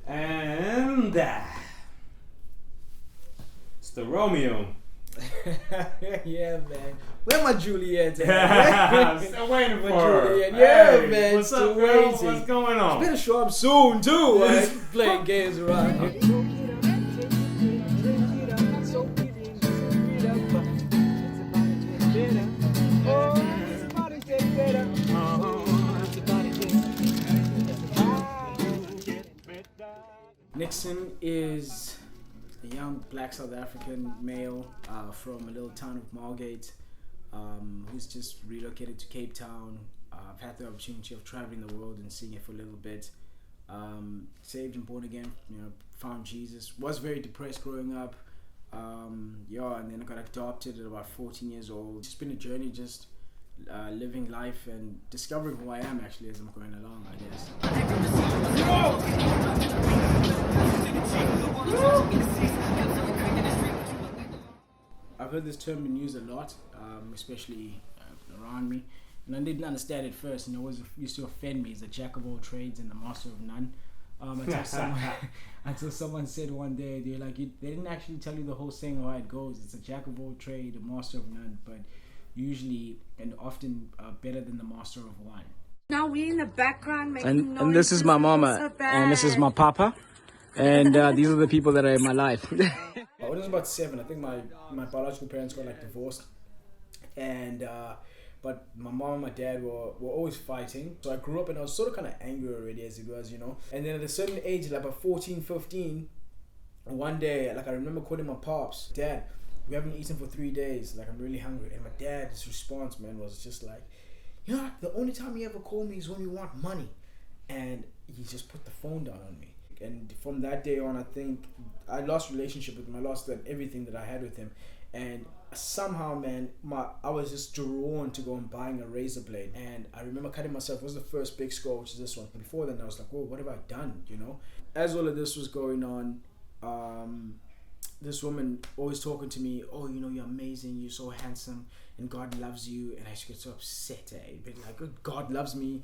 And it's the Romeo. Yeah, man. Where my Juliet at? I'm still waiting for her. Juliet. Yeah, Hey, man. what's up, Still girl? waiting. What's going on? She better show up soon, too. Right? Playing games around here. Nixon is a young black South African male from a little town of Margate who's just relocated to Cape Town. I've had the opportunity of traveling the world and seeing it for a little bit. Saved and born again, found Jesus. Was very depressed growing up. And then I got adopted at about 14 years old. It's been a journey, just living life and discovering who I am actually as I'm going along, I guess. I've heard this term been used a lot, especially around me, and I didn't understand it first, and it always used to offend me. It's a jack of all trades and the master of none. Until someone said one day, they're like, they didn't actually tell you the whole saying how it goes. It's a jack of all trade, a master of none, but usually and often better than the master of one. Now we in the background making noise. And this is my mama, so and this is my papa, and these are the people that are in my life. When I was about 7, I think my biological parents got divorced, and but my mom and my dad were always fighting. So I grew up and I was sort of kind of angry already as it was, And then at a certain age, like about 14, 15, one day, I remember calling my pops, Dad, we haven't eaten for 3 days, I'm really hungry. And my dad's response, man, was just like, the only time you ever call me is when you want money. And he just put the phone down on me. And from that day on, I think I lost relationship with him. I lost everything that I had with him. And somehow, man, I was just drawn to go and buying a razor blade. And I remember cutting myself. It was the first big score, which is this one. Before then, I was like, whoa, what have I done, As all of this was going on, this woman always talking to me, oh, you're amazing, you're so handsome, and God loves you. And I used to get so upset, But God loves me.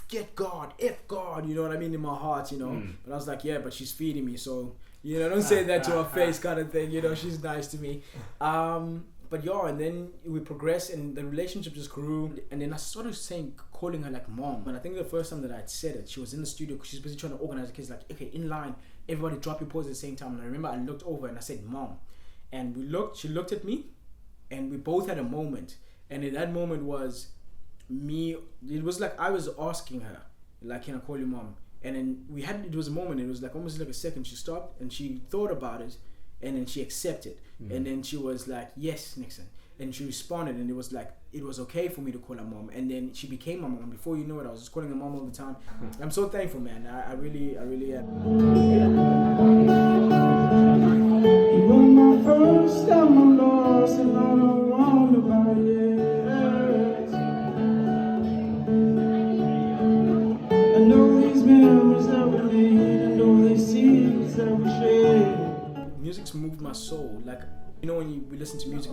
Get God, if God, you know what I mean, in my heart, But I was like, yeah, but she's feeding me, so, don't say that to her face kind of thing, she's nice to me. But and then we progressed and the relationship just grew. And then I started calling her mom. And I think the first time that I'd said it, she was in the studio because she's busy trying to organize the kids, okay, in line, everybody drop your pose at the same time. And I remember I looked over and I said, Mom. And she looked at me and we both had a moment. And in that moment was me, it was like I was asking her, can I call you mom? And then it was a moment, it was almost a second. She stopped and she thought about it and then she accepted. Mm-hmm. And then she was like, yes, Nixon. And she responded and it was it was okay for me to call her mom. And then she became my mom. Before you know it, I was just calling her mom all the time. Mm-hmm. I'm so thankful, man. I really am. You were my first time I lost and I don't want nobody else. I know these memories that we made, I know these secrets that we shared. Music's moved my soul. When we listen to music,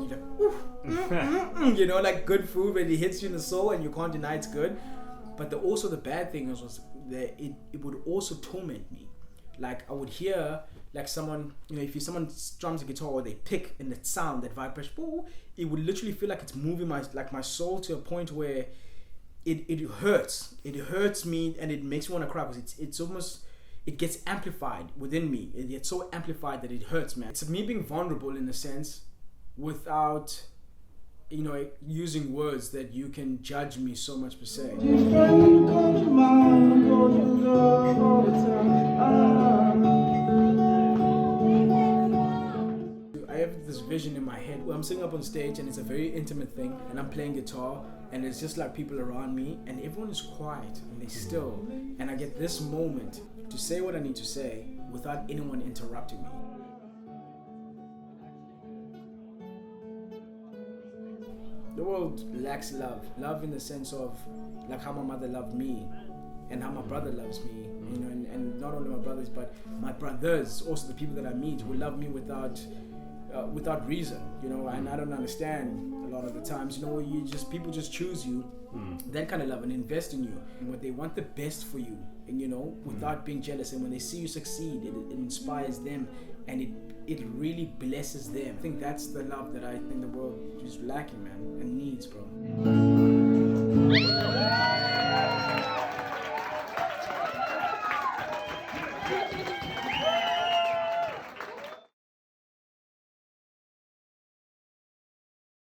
you're like, good food, when it hits you in the soul and you can't deny it's good. But also the bad thing was that it would also torment me. I would hear someone, if someone strums a guitar or they pick in that sound, that vibration, it would literally feel like it's moving my soul to a point where it hurts. It hurts me and it makes me want to cry because it's almost, it gets amplified within me. It gets so amplified that it hurts, man. It's me being vulnerable in a sense without, using words that you can judge me so much per se. I have this vision in my head where I'm sitting up on stage and it's a very intimate thing and I'm playing guitar and it's just people around me and everyone is quiet and they're still, and I get this moment to say what I need to say without anyone interrupting me. The world lacks love. Love in the sense of how my mother loved me and how my brother loves me, and not only my brothers but my brothers, also the people that I meet who love me without without reason, you know, and I don't understand a lot of the times, you know, people just choose you, that kind of love, and invest in you, and what they want the best for you, and you know, without being jealous, and when they see you succeed, it inspires them, and it really blesses them. I think that's the love that I think the world is lacking, man, and needs, bro.